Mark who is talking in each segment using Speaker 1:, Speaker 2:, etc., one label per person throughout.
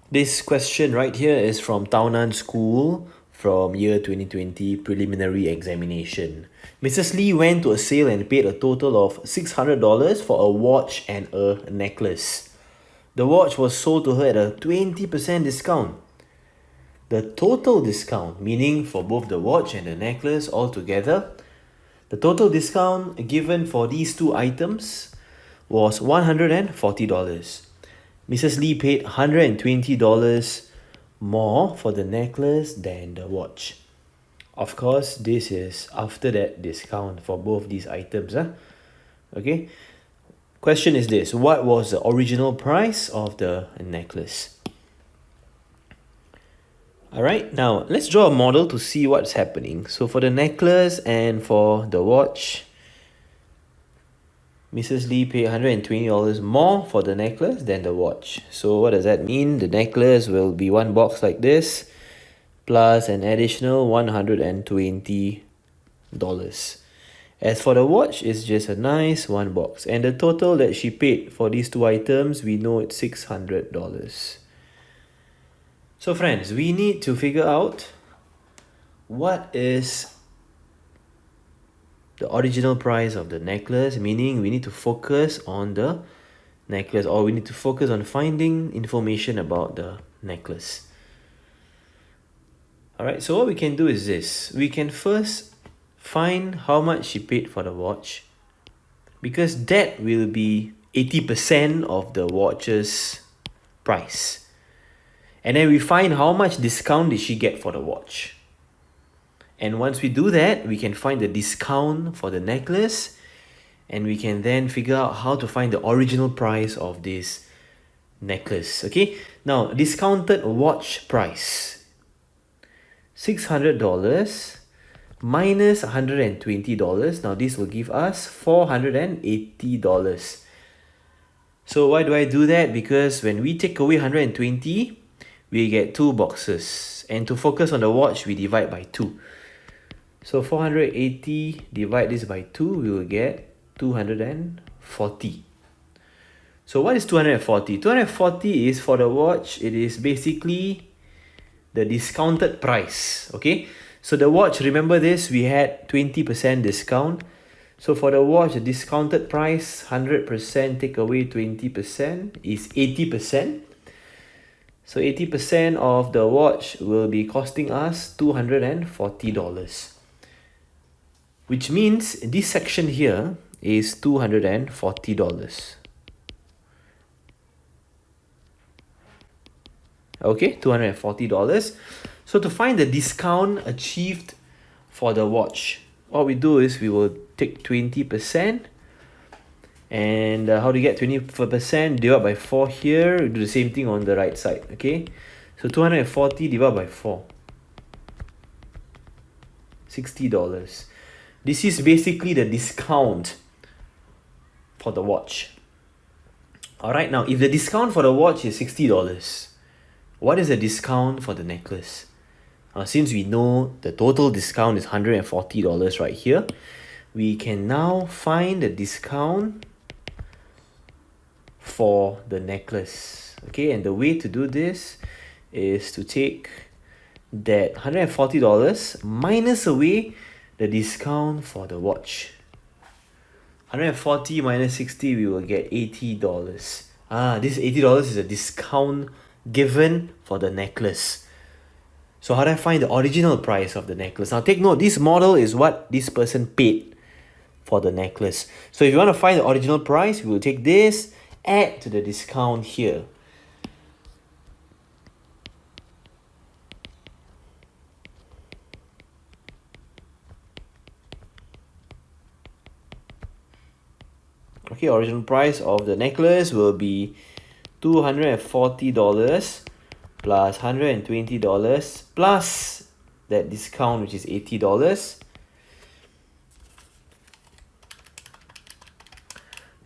Speaker 1: This question right here is from TAO NAN School from year 2020 preliminary examination. Mrs. Lee went to a sale and paid a total of $600 for a watch and a necklace. The watch was sold to her at a 20% discount. The total discount, meaning for both the watch and the necklace altogether, the total discount given for these two items was $140. Mrs. Lee paid $120 more for the necklace than the watch. Of course, this is after that discount for both these items. Okay. Question is this: what was the original price of the necklace? Alright, now let's draw a model to see what's happening. So for the necklace and for the watch, Mrs. Lee paid $120 more for the necklace than the watch. So what does that mean? The necklace will be one box like this, plus an additional $120. As for the watch, it's just a nice one box. And the total that she paid for these two items, we know it's $600. So friends, we need to figure out what is the original price of the necklace, meaning we need to focus on the necklace, or we need to focus on finding information about the necklace. Alright, so what we can do is this. We can first find how much she paid for the watch, because that will be 80% of the watch's price. And then we find how much discount did she get for the watch. And once we do that, we can find the discount for the necklace, and we can then figure out how to find the original price of this necklace. Okay, now discounted watch price, $600 minus $120. Now this will give us $480. So why do I do that? Because when we take away 120, we get two boxes, and to focus on the watch, we divide by 2. So 480 divide this by 2, we will get 240. So what is 240? 240 is for the watch. It is basically the discounted price. Okay, so the watch, remember this, we had 20% discount. So for the watch, the discounted price, 100% take away 20% is 80%. So 80% of the watch will be costing us $240. Which means this section here is $240. Okay, $240. So to find the discount achieved for the watch, what we do is we will take 20%. And how do you get 20%? Divide by 4 here. We do the same thing on the right side. Okay, so 240 divided by 4, $60. This is basically the discount for the watch. Alright, now if the discount for the watch is $60, what is the discount for the necklace? Since we know the total discount is $140 right here, we can now find the discount for the necklace. Okay, and the way to do this is to take that $140 minus away the discount for the watch. 140 minus 60, we will get $80. This $80 is a discount given for the necklace. So how do I find the original price of the necklace? Now take note, this model is what this person paid for the necklace. So if you want to find the original price, we will take this, add to the discount here. Okay, original price of the necklace will be $240 plus $120 plus that discount, which is $80.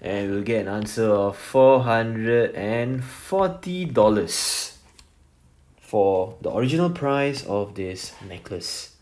Speaker 1: And we'll get an answer of $440 for the original price of this necklace.